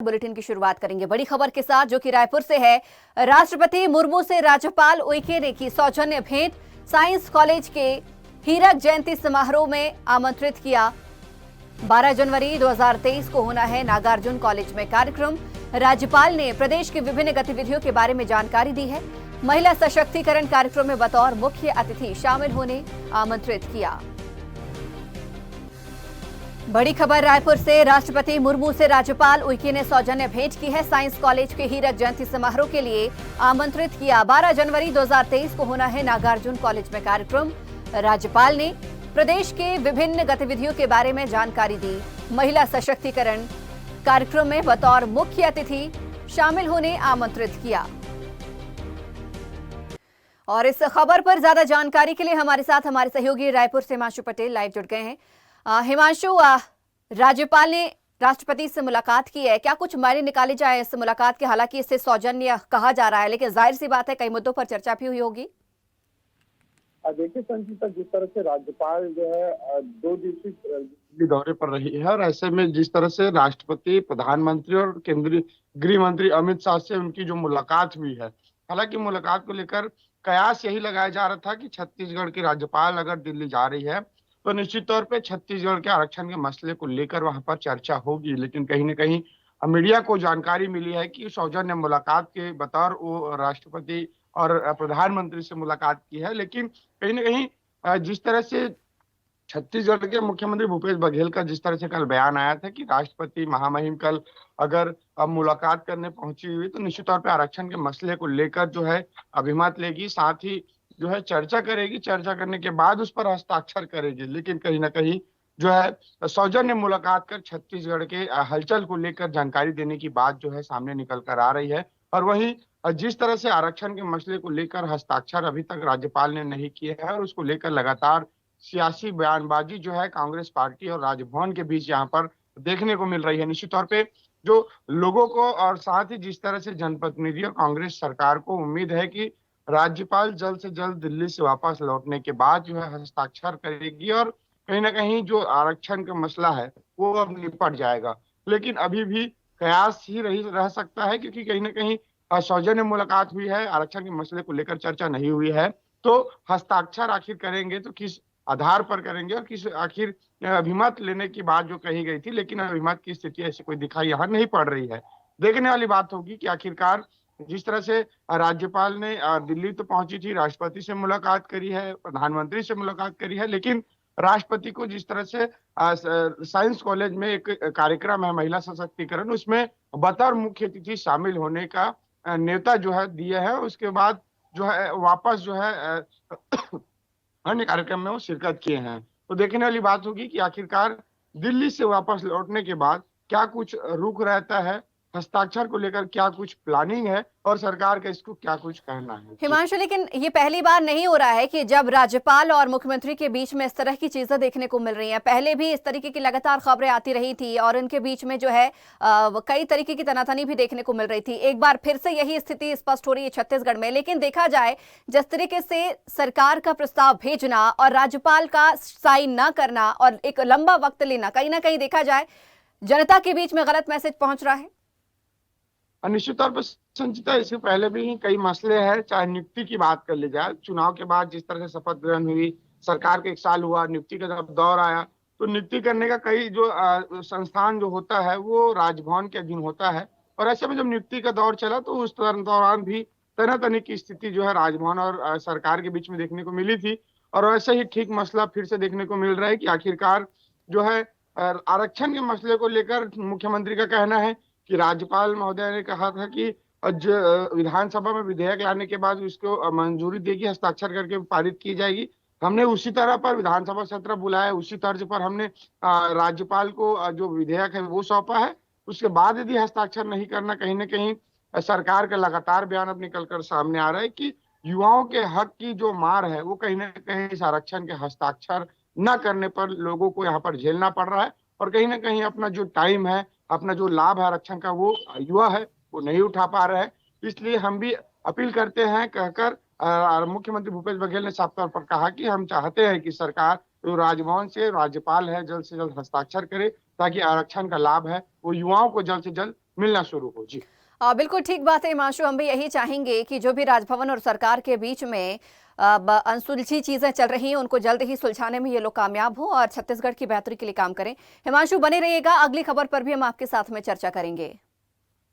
Bulletin की शुरुआत करेंगे बड़ी खबर के साथ, जो कि रायपुर से है। राष्ट्रपति मुर्मू से राज्यपाल उइके ने की सौजन्य भेंट। साइंस कॉलेज के हीरक जयंती समारोह में आमंत्रित किया। 12 जनवरी 2023 को होना है नागार्जुन कॉलेज में कार्यक्रम। राज्यपाल ने प्रदेश की विभिन्न गतिविधियों के बारे में जानकारी दी है। महिला सशक्तिकरण कार्यक्रम में बतौर मुख्य अतिथि शामिल होने आमंत्रित किया। बड़ी खबर रायपुर से, राष्ट्रपति मुर्मू से राज्यपाल उइके ने सौजन्य भेंट की है। साइंस कॉलेज के हीरक जयंती समारोह के लिए आमंत्रित किया। 12 जनवरी 2023 को होना है नागार्जुन कॉलेज में कार्यक्रम। राज्यपाल ने प्रदेश के विभिन्न गतिविधियों के बारे में जानकारी दी। महिला सशक्तिकरण कार्यक्रम में बतौर मुख्य अतिथि शामिल होने आमंत्रित किया। और इस खबर पर ज्यादा जानकारी के लिए हमारे साथ हमारे सहयोगी रायपुर से हिमांशु पटेल लाइव जुड़ गए हैं। हिमांशु, राज्यपाल ने राष्ट्रपति से मुलाकात की है, क्या कुछ मायने निकाले जाए इस मुलाकात के? हालांकि इसे सौजन्य कहा जा रहा है, लेकिन जाहिर सी बात है कई मुद्दों पर चर्चा भी हुई होगी। देखिए संचिता, जिस तरह से राज्यपाल जो है 2 दिवसीय दौरे पर रही है, और ऐसे में जिस तरह से राष्ट्रपति, प्रधानमंत्री और केंद्रीय गृह मंत्री अमित शाह से उनकी जो मुलाकात हुई है, हालांकि मुलाकात को लेकर कयास यही लगाया जा रहा था कि छत्तीसगढ़ की राज्यपाल अगर दिल्ली जा रही है तो निश्चित तौर पे छत्तीसगढ़ के आरक्षण के मसले को लेकर वहां पर चर्चा होगी। लेकिन कहीं न कहीं मीडिया को जानकारी मिली है कि सौजन्य मुलाकात के बतौर वो राष्ट्रपति और प्रधानमंत्री से मुलाकात की है। लेकिन कहीं न कहीं जिस तरह से छत्तीसगढ़ के मुख्यमंत्री भूपेश बघेल का जिस तरह से कल बयान आया था कि राष्ट्रपति महामहिम कल अगर मुलाकात करने पहुंची हुई तो निश्चित तौर पे आरक्षण के मसले को लेकर जो है अभिमत लेगी, साथ ही जो है चर्चा करेगी, चर्चा करने के बाद उस पर हस्ताक्षर करेगी। लेकिन कहीं ना कहीं जो है सौजन्य मुलाकात कर छत्तीसगढ़ के हलचल को लेकर जानकारी देने की बात जो है सामने निकल कर आ रही है। और वहीं जिस तरह से आरक्षण के मसले को लेकर हस्ताक्षर अभी तक राज्यपाल ने नहीं किए हैं और उसको लेकर लगातार सियासी बयानबाजी जो है कांग्रेस पार्टी और राजभवन के बीच यहाँ पर देखने को मिल रही है। निश्चित तौर पे जो लोगों को और साथ ही जिस तरह से जनप्रतिनिधि और कांग्रेस सरकार को उम्मीद है कि राज्यपाल जल्द से जल्द दिल्ली से वापस लौटने के बाद जो है हस्ताक्षर करेगी और कहीं ना कहीं जो आरक्षण का मसला है वो अब निपट जाएगा। लेकिन अभी भी कयास ही रह सकता है, क्योंकि कहीं ना कहीं सौजन्य मुलाकात हुई है, आरक्षण के मसले को लेकर चर्चा नहीं हुई है, तो हस्ताक्षर आखिर करेंगे तो किस आधार पर करेंगे और किस आखिर अभिमत लेने की बात जो कही गई थी, लेकिन अभिमत की स्थिति ऐसी कोई दिखाई यहाँ नहीं पड़ रही है। देखने वाली बात होगी कि आखिरकार जिस तरह से राज्यपाल ने दिल्ली तो पहुंची थी, राष्ट्रपति से मुलाकात करी है, प्रधानमंत्री से मुलाकात करी है, लेकिन राष्ट्रपति को जिस तरह से साइंस कॉलेज में एक कार्यक्रम है महिला सशक्तिकरण, उसमें बतौर मुख्य अतिथि शामिल होने का न्योता जो है दिया है। उसके बाद जो है वापस जो है अन्य कार्यक्रम में वो शिरकत किए हैं। तो देखने वाली बात होगी कि आखिरकार दिल्ली से वापस लौटने के बाद क्या कुछ रुख रहता है, हस्ताक्षर को लेकर क्या कुछ प्लानिंग है और सरकार का इसको क्या कुछ कहना है। हिमांशु, लेकिन ये पहली बार नहीं हो रहा है कि जब राज्यपाल और मुख्यमंत्री के बीच में इस तरह की चीजें देखने को मिल रही हैं। पहले भी इस तरीके की लगातार खबरें आती रही थी और उनके बीच में जो है कई तरीके की तनातनी भी देखने को मिल रही थी। एक बार फिर से यही स्थिति स्पष्ट हो रही है छत्तीसगढ़ में। लेकिन देखा जाए जिस तरीके से सरकार का प्रस्ताव भेजना और राज्यपाल का साइन न करना और एक लंबा वक्त लेना, कहीं ना कहीं देखा जाए जनता के बीच में गलत मैसेज पहुंच रहा है। निश्चित तौर पर संचिता, इसके पहले भी कई मसले हैं, चाहे नियुक्ति की बात कर ली जाए, चुनाव के बाद जिस तरह से शपथ ग्रहण हुई, सरकार के 1 साल हुआ, नियुक्ति का जब दौर आया तो नियुक्ति करने का कई जो संस्थान जो होता है वो राजभवन के अधीन होता है। और ऐसे में जब नियुक्ति का दौर चला तो उस दौरान भी तनातनी की स्थिति जो है राजभवन और सरकार के बीच में देखने को मिली थी। और वैसे ही ठीक मसला फिर से देखने को मिल रहा है कि आखिरकार जो है आरक्षण के मसले को लेकर मुख्यमंत्री का कहना है कि राज्यपाल महोदय ने कहा था कि विधानसभा में विधेयक लाने के बाद उसको मंजूरी देगी, हस्ताक्षर करके पारित की जाएगी। हमने उसी तरह पर विधानसभा सत्र बुलाया, उसी तर्ज पर हमने राज्यपाल को जो विधेयक है वो सौंपा है। उसके बाद यदि हस्ताक्षर नहीं करना, कहीं ना कहीं सरकार का लगातार बयान अब निकल कर सामने आ रहा है कि युवाओं के हक की जो मार है वो कहीं ना कहीं इस आरक्षण के हस्ताक्षर न करने पर लोगों को यहाँ पर झेलना पड़ रहा है। और कहीं ना कहीं अपना जो टाइम है, अपना जो लाभ है आरक्षण का, वो युवा है वो नहीं उठा पा रहे हैं। इसलिए हम भी अपील करते हैं कहकर मुख्यमंत्री भूपेश बघेल ने साफ तौर पर कहा कि हम चाहते हैं कि सरकार जो राजभवन से राज्यपाल है जल्द से जल्द हस्ताक्षर करे, ताकि आरक्षण का लाभ है वो युवाओं को जल्द से जल्द मिलना शुरू हो। जी बिल्कुल ठीक बात है हिमांशु, हम भी यही चाहेंगे कि जो भी राजभवन और सरकार के बीच में अनसुलझी चीजें चल रही हैं उनको जल्द ही सुलझाने में ये लोग कामयाब हो और छत्तीसगढ़ की बेहतरी के लिए काम करें। हिमांशु बने रहिएगा, अगली खबर पर भी हम आपके साथ में चर्चा करेंगे।